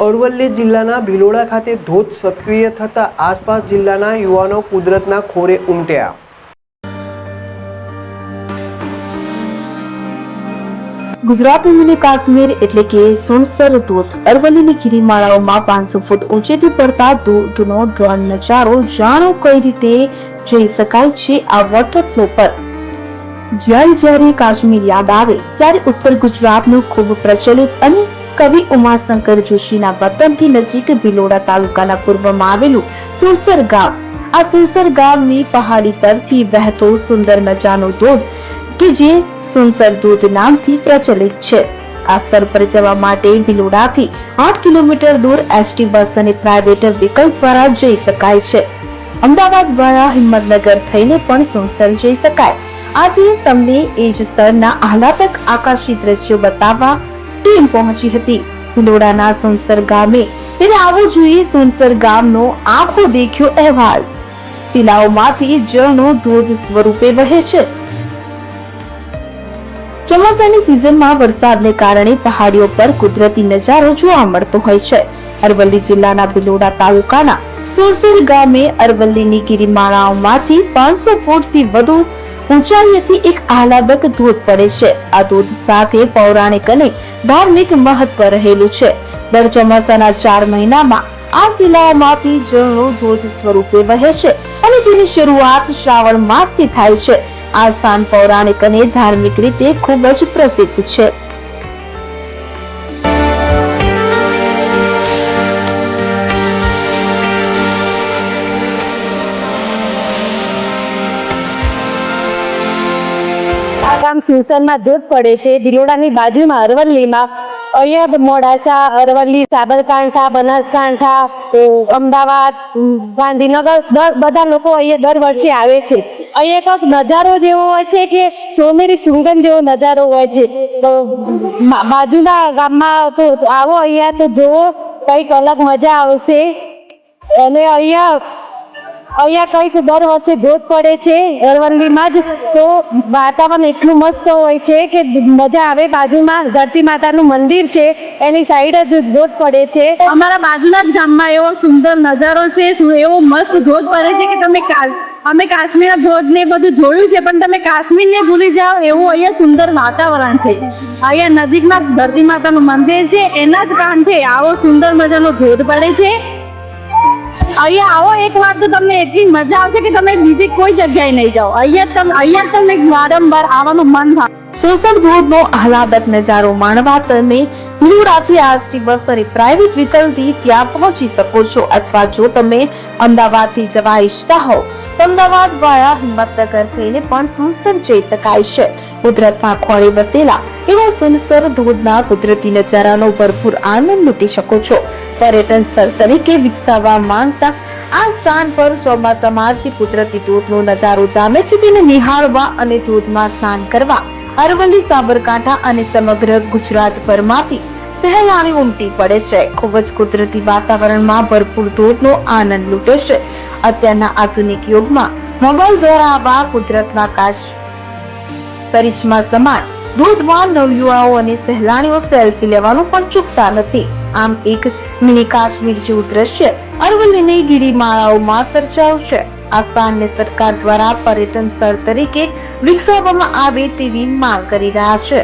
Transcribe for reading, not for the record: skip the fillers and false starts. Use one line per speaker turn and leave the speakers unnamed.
અરવલ્લી જિલ્લાના ભિલોડા ખાતે ધોધ સક્રિય થતા આસપાસ જિલ્લાના યુવાનો કુદરતના ખોરે ઉમટ્યા।
ગુજરાતનું મિની કાશ્મીર એટલે કે સુણસર ધોધ અરવલ્લીની ગિરિમાળાઓમાં 500 ફૂટ ઊંચેથી પડતા ધોધનો ડ્રોન નજારો જાણો કઈ રીતે જઈ શકાય છે આ વોટરફ્લો પર। જ્યારે કાશ્મીર યાદ આવે ત્યારે ઉત્તર ગુજરાતનું ખૂબ પ્રચલિત અને કવિ ઉમાશંકર જોશીના વતનથી નજીક ભિલોડા તાલુકાના પૂર્વમાં આવેલું સુણસર ગામ। આ સુણસર ગામની પહાડી તરફથી વહેતો સુંદર મજાનો ધોધ કે જે સુણસર ધોધ નામથી પ્રચલિત છે। આ સ્થળ પર જવા માટે ભિલોડાથી 8 કિલોમીટર દૂર એસટી બસ અને પ્રાઇવેટ વ્હીકલ દ્વારા જઈ શકાય છે। અમદાવાદ દ્વારા હિંમતનગર થઈને પણ સુણસર જઈ શકાય। આજે તમને એ જ સ્થળના આહલાદક આકાશી દ્રશ્યો બતાવવા ટીમ પહોંચી હતી ભિલોડાના સુણસર ગામે। ત્યારે આવો જોઈએ સુણસર ગામનો આંખો દેખ્યો અહેવાલ। શિલાઓમાંથી જળનો ધોધ સ્વરૂપે વહે છે। ચોમાસાની સિઝનમાં વરસાદને કારણે પહાડીઓ પર કુદરતી નજારો જોવા મળતો હોય છે। અરવલ્લી જિલ્લાના ભિલોડા તાલુકાના સુણસર ગામે અરવલ્લીની ગિરિમાળાઓમાંથી 500 ફૂટથી વધુ ઊંચાઈએથી એક આહલાદક ધોધ પડે છે। આ ધોધ સાથે પૌરાણિક અને ધાર્મિક મહત્વ રહેલું છે। દર ચોમાસાના 4 મહિનામાં આ શિલાઓમાંથી જળનો ધોધ સ્વરૂપે વહે છે અને તેની શરૂઆત શ્રાવણ માસથી થાય છે। આ સ્થાન પૌરાણિક અને ધાર્મિક રીતે ખૂબ જ પ્રસિદ્ધ છે।
આ ગામ સુણસરમાં ધોધ પડે છે ભિલોડાની બાજુમાં અરવલ્લીમાં। અહીંયા મોડાસા, અરવલ્લી, સાબરકાંઠા, બનાસકાંઠા, અમદાવાદ, ગાંધીનગર બધા લોકો અહીંયા દર વર્ષે આવે છે। અહીંયા એક નજારો જેવો હોય છે કે સોનેરી સુગંધ જેવો નજારો હોય છે। બાજુના ગામમાં તો આવો અહીંયા તો જોવો કંઈક અલગ મજા આવશે। અને અહીંયા કંઈક દર વર્ષે ધોધ પડે છે અરવલ્લીમાં જ, તો વાતાવરણ એટલું મસ્ત હોય છે કે મજા આવે। બાજુમાં ધરતી માતાનું મંદિર છે, એની સાઈડ જ ધોધ પડે છે। અમારા બાજુના જ ગામમાં એવો સુંદર નજારો છે, એવો મસ્ત ધોધ પડે છે કે અમે કાશ્મીરના ધોધ ને બધું જોયું છે પણ તમે કાશ્મીર ને ભૂલી જાઓ એવું અહીંયા સુંદર વાતાવરણ છે। અહીંયા નજીકમાં ધરતી માતાનું મંદિર છે, એના જ કાંઠે આવો સુંદર મજાનો ધોધ પડે છે। અહીંયા આવો એક વાર તો તમને એટલી મજા આવશે કે તમે બીજી કોઈ જગ્યાએ નહીં જાઓ, અહીંયા તમને વારંવાર આવવાનું મન થાય।
સુણસર ધોધનો આહલાદક નજારો માણવા તમે ભિલોડાથી એસટી બસ અને પ્રાઇવેટ વ્હીકલથી ત્યાં પહોંચી શકો છો, અથવા જો તમે અમદાવાદથી જવા ઈચ્છતા હો તો અમદાવાદ વાયા હિંમતનગર થઈને પણ સુણસર જઈ શકાય છે। કુદરતમાં ખોળે વસેલા એવા સુણસર ધોધના કુદરતી નજારાનો ભરપૂર આનંદ લૂંટી શકો છો। પર્યટન સ્થળ તરીકે વિકસાવવા માંગતા આ સ્થાન પર ચોમાસામાં જે કુદરતી ધોધનો નજારો જામે છે તેને નિહાળવા અને ધોધમાં સ્નાન કરવા અરવલ્લી, સાબરકાંઠા અને સમગ્ર ગુજરાત ભરમાંથી સહેલાણીઓ ઉમટી પડે છે। ખૂબ જ કુદરતી વાતાવરણમાં ભરપૂર ધોધનો આનંદ લૂંટે છે। અત્યારના આધુનિક યુગમાં મોબાઈલ દ્વારા આવા કુદરતના કરિશ્મા સમાન ધોધમાં નવયુવાઓ અને સહેલાણીઓ સેલ્ફી લેવાનું પણ ચૂકતા નથી। આમ એક મિની કાશ્મીર જેવું દ્રશ્ય અરવલ્લીની ગિરિમાળાઓમાં સર્જાયું છે। આ સ્થાનને સરકાર દ્વારા પર્યટન સ્થળ તરીકે વિકસાવવામાં આવે તેવી માંગ કરી રહ્યા છે।